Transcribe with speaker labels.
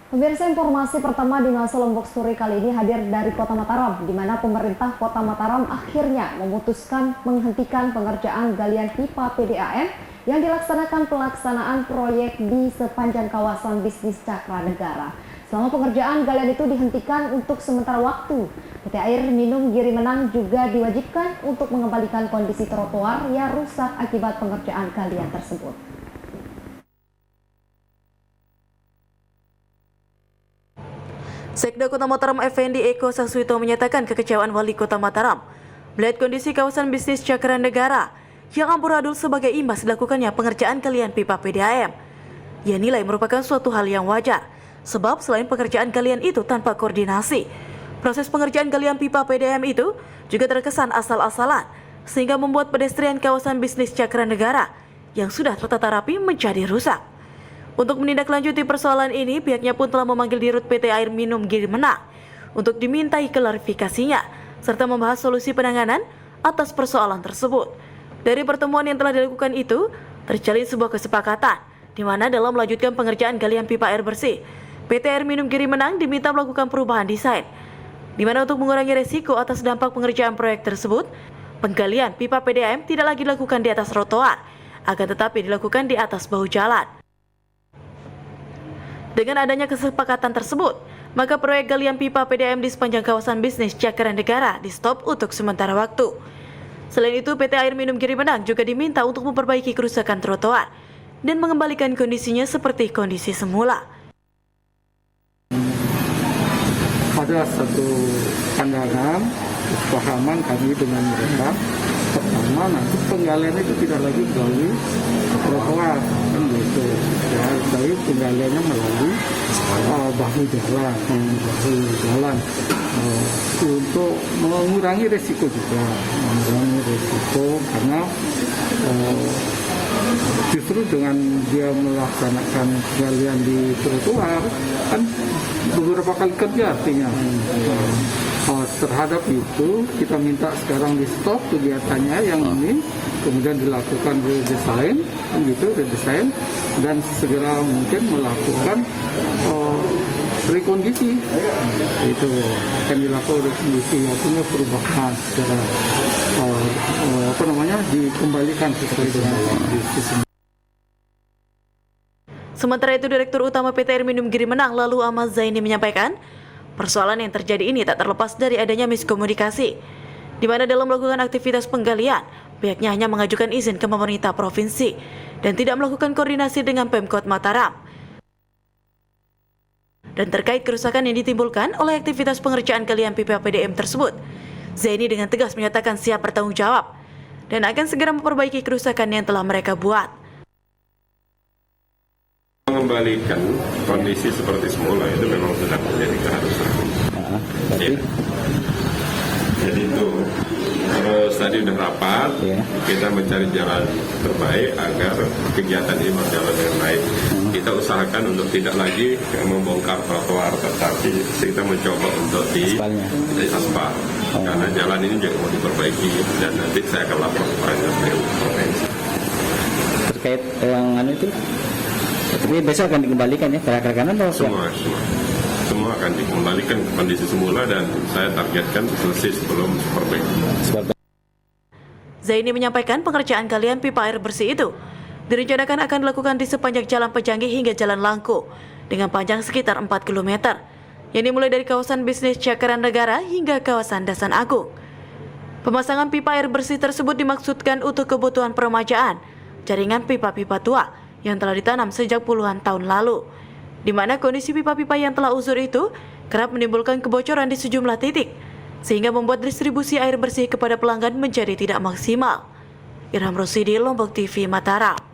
Speaker 1: Pemirsa, informasi pertama di masa Lombok Sore kali ini hadir dari Kota Mataram, di mana pemerintah Kota Mataram akhirnya memutuskan menghentikan pengerjaan galian pipa PDAM yang dilaksanakan pelaksanaan proyek di sepanjang kawasan bisnis Cakra Negara. Selama pengerjaan galian itu dihentikan untuk sementara waktu, PT Air Minum Giri Menang juga diwajibkan untuk mengembalikan kondisi trotoar yang rusak akibat pengerjaan galian tersebut.
Speaker 2: Sekda Kota Mataram Effendi Eko Saswito menyatakan kekecewaan Wali Kota Mataram melihat kondisi kawasan bisnis Cakra Negara yang amburadul sebagai imbas dilakukannya pengerjaan galian pipa PDAM. Ia nilai merupakan suatu hal yang wajar, sebab selain pengerjaan galian itu tanpa koordinasi, proses pengerjaan galian pipa PDAM itu juga terkesan asal-asalan, sehingga membuat pedestrian kawasan bisnis Cakra Negara yang sudah tertata rapi menjadi rusak. Untuk menindaklanjuti persoalan ini, pihaknya pun telah memanggil Dirut PT Air Minum Giri Menang untuk dimintai klarifikasinya, serta membahas solusi penanganan atas persoalan tersebut. Dari pertemuan yang telah dilakukan itu, terjalin sebuah kesepakatan, di mana dalam melanjutkan pengerjaan galian pipa air bersih, PT Air Minum Giri Menang diminta melakukan perubahan desain, di mana untuk mengurangi resiko atas dampak pengerjaan proyek tersebut, penggalian pipa PDAM tidak lagi dilakukan di atas trotoar, akan tetapi dilakukan di atas bahu jalan. Dengan adanya kesepakatan tersebut, maka proyek galian pipa PDAM di sepanjang kawasan bisnis Cakra Negara di-stop untuk sementara waktu. Selain itu, PT Air Minum Giri Menang juga diminta untuk memperbaiki kerusakan trotoar dan mengembalikan kondisinya seperti kondisi semula.
Speaker 3: Ada satu pandangan, kepahaman kami dengan mereka. Pertama, nanti penggalian itu tidak lagi melalui trotoar, kan gitu. Ya, tapi penggaliannya melalui bahu jalan, untuk mengurangi resiko juga, karena justru dengan dia melaksanakan penggalian di trotoar kan beberapa kali kerja artinya. Terhadap itu kita minta sekarang di stop kegiatannya yang ini, kemudian dilakukan redesign dan segera mungkin melakukan rekondisi. Itu akan dilakukan rekondisi, artinya perubahan secara dikembalikan sesuai dengan kondisi.
Speaker 2: Sementara itu, Direktur Utama PT Air Minum Giri Menang lalu Ahmad Zaini menyampaikan, persoalan yang terjadi ini tak terlepas dari adanya miskomunikasi, di mana dalam melakukan aktivitas penggalian, pihaknya hanya mengajukan izin ke pemerintah provinsi dan tidak melakukan koordinasi dengan Pemkot Mataram. Dan terkait kerusakan yang ditimbulkan oleh aktivitas pengerjaan galian pipa PDAM tersebut, Zaini dengan tegas menyatakan siap bertanggung jawab dan akan segera memperbaiki kerusakan yang telah mereka buat.
Speaker 4: Mengembalikan kondisi seperti semula itu memang sudah menjadi keharusan. Ya. Jadi itu terus tadi udah rapat, kita mencari jalan terbaik agar kegiatan ini berjalan dengan baik. Kita usahakan untuk tidak lagi membongkar trotoar, tetapi kita mencoba untuk di aspal. Karena jalan ini juga mau diperbaiki dan nanti saya akan lapor kepada PU provinsi.
Speaker 5: Terkait yang itu, tapi besok akan dikembalikan ya, kanan atau
Speaker 4: semua akan dikembalikan ke kondisi semula dan saya targetkan selesai sebelum perbaiki.
Speaker 2: Zaini menyampaikan pengerjaan galian pipa air bersih itu direncanakan akan dilakukan di sepanjang Jalan Pejanggih hingga Jalan Langko dengan panjang sekitar 4 km, yang dimulai dari kawasan bisnis Cakra Negara hingga kawasan Dasan Agung. Pemasangan pipa air bersih tersebut dimaksudkan untuk kebutuhan peremajaan jaringan pipa-pipa tua yang telah ditanam sejak puluhan tahun lalu, di mana kondisi pipa-pipa yang telah usur itu kerap menimbulkan kebocoran di sejumlah titik, sehingga membuat distribusi air bersih kepada pelanggan menjadi tidak maksimal. Irham Rosidi, Lombok TV, Mataram.